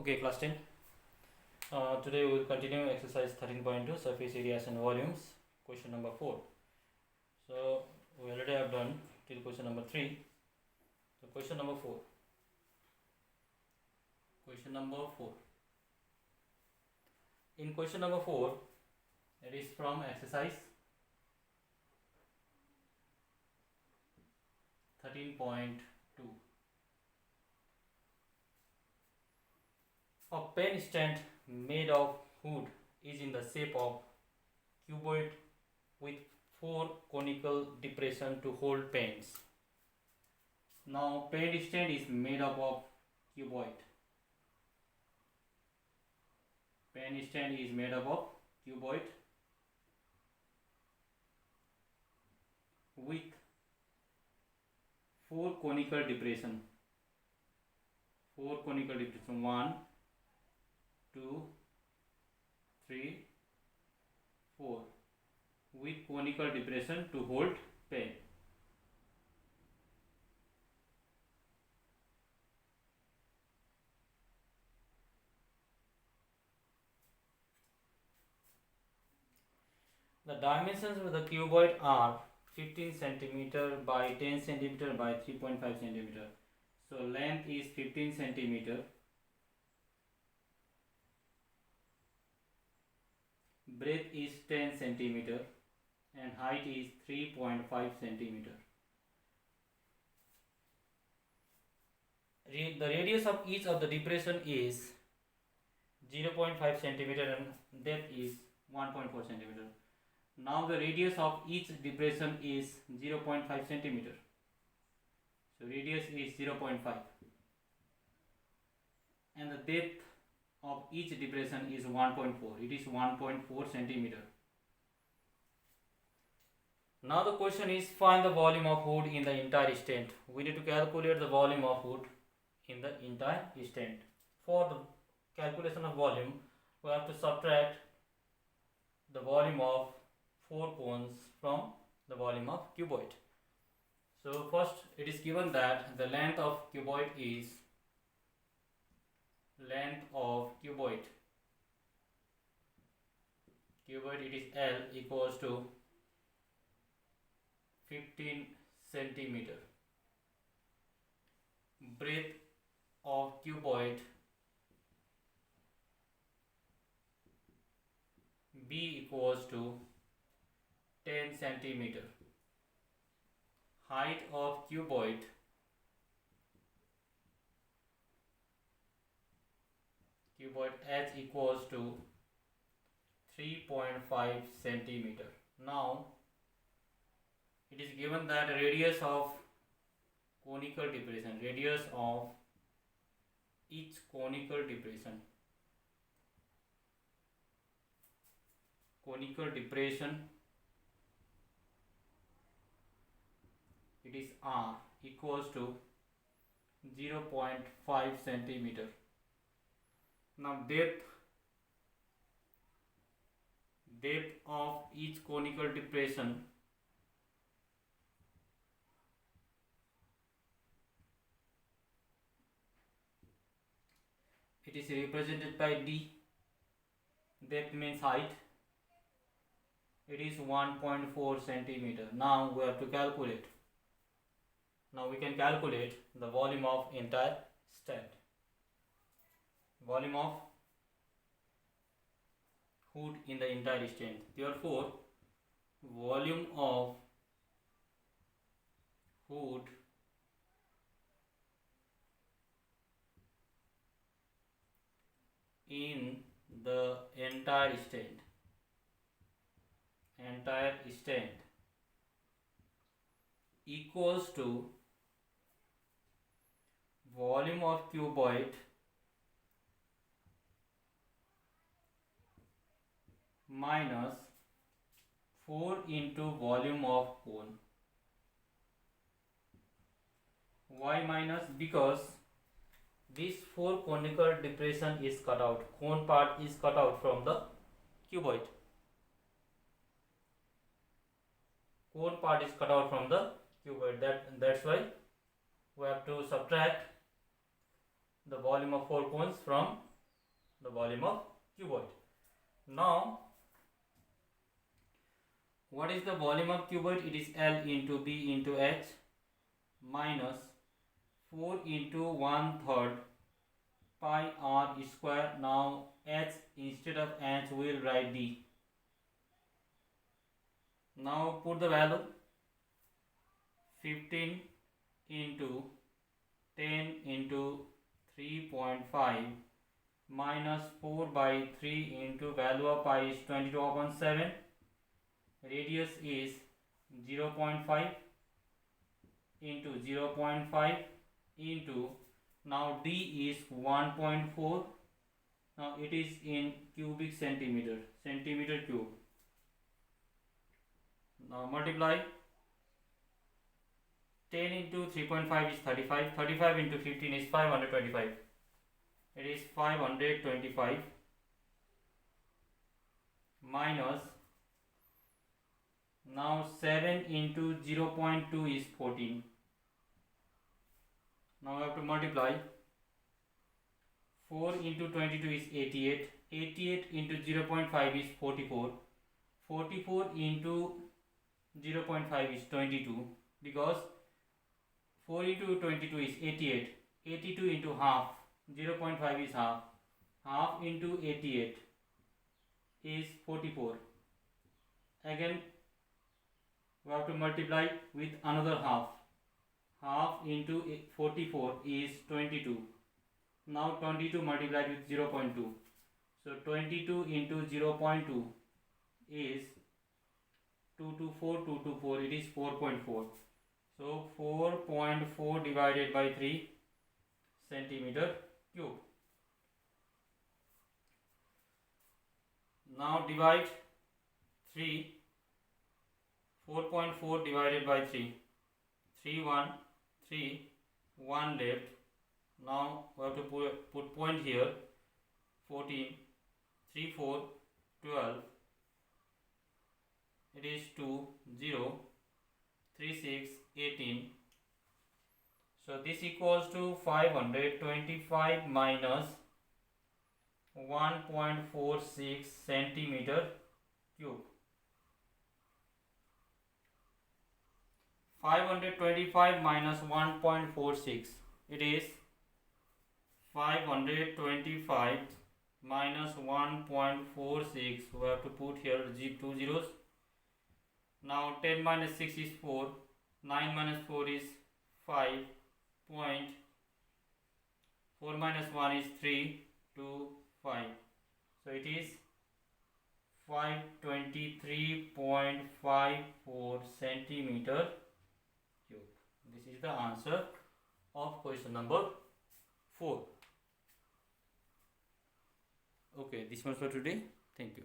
Okay, class 10. Today we will continue exercise 13.2 surface areas and volumes, question number 4. So we already have done till question number 3. So question number 4. Question number 4. In question number 4, it is from exercise 13.2. A pen stand made of wood is in the shape of cuboid with 4 conical depressions to hold pens. Now pen stand is made up of cuboid. Pen stand is made up of cuboid with 4 conical depression. 4 conical depression. 1, 2, 3, 4. With conical depression to hold pen. The dimensions of the cuboid are 15 cm by 10 cm by 3.5 cm. So length is 15 cm. Breadth is 10 cm and height is 3.5 cm. The radius of each of the depression is 0.5 cm and depth is 1.4 cm. Now the radius of each depression is 0.5 cm. So radius is 0.5 and the depth of each depression is 1.4. It is 1.4 centimeter. Now the question is find the volume of wood in the entire stand. We need to calculate the volume of wood in the entire stand. For the calculation of volume, we have to subtract the volume of 4 cones from the volume of cuboid. So first it is given that the length of cuboid is it is L equals to 15 centimeter. Breadth of cuboid B equals to 10 centimeter. Height of cuboid H equals to 3.5 centimeter. Now it is given that radius of conical depression, radius of each conical depression it is R equals to 0.5 centimeter. Now depth of each conical depression it is represented by D. Depth means height. It is 1.4 centimeter. Now we have to calculate. Now we can calculate the volume of entire stand. Volume of wood in the entire stand. Therefore, volume of wood in the entire stand equals to volume of cuboid minus 4 into volume of cone. Why minus? Because this 4 conical depression is cut out. Cone part is cut out from the cuboid. Cone part is cut out from the cuboid. That's why we have to subtract the volume of 4 cones from the volume of cuboid. Now, what is the volume of cuboid? It is L into B into H minus 4 into 1/3 pi r square. Now H instead of H we will write D. Now put the value 15 into 10 into 3.5 minus 4 by 3 into value of pi is 22/7. Radius is 0.5 into 0.5 into, now D is 1.4. Now it is in cubic centimeter, centimeter cube. Now multiply 10 into 3.5 is 35. 35 into 15 is 525. It is 525 minus, now 7 into 0.2 is 14. Now I have to multiply 4 into 22 is 88. 88 into 0.5 is 44. 44 into 0.5 is 22, because 4 into 22 is 88. 82 into half, 0.5 is half. Half into 88 is 44. Again we have to multiply with another half. Half into 44 is 22. Now 22 multiplied with 0.2. So 22 into 0.2 is 2 to 4, 2 to 4, it is 4.4. So 4.4 divided by 3 centimeter cube. Now divide 3. 4.4 divided by 3. 3 1 3 1 left. Now we have to put point here. 14 3 4 12. It is 2 0 3 6 18. So this equals to 525 minus 1.46 centimeter cube. 525 minus 1.46, it is 525 minus 1.46. we have to put here 2 zeros. Now 10 minus 6 is 4, 9 minus 4 is 5, point 4 minus 1 is 3, 2 5. So it is 523.54 centimeter cube. This is the answer of question number 4. Okay, this much for today. Thank you.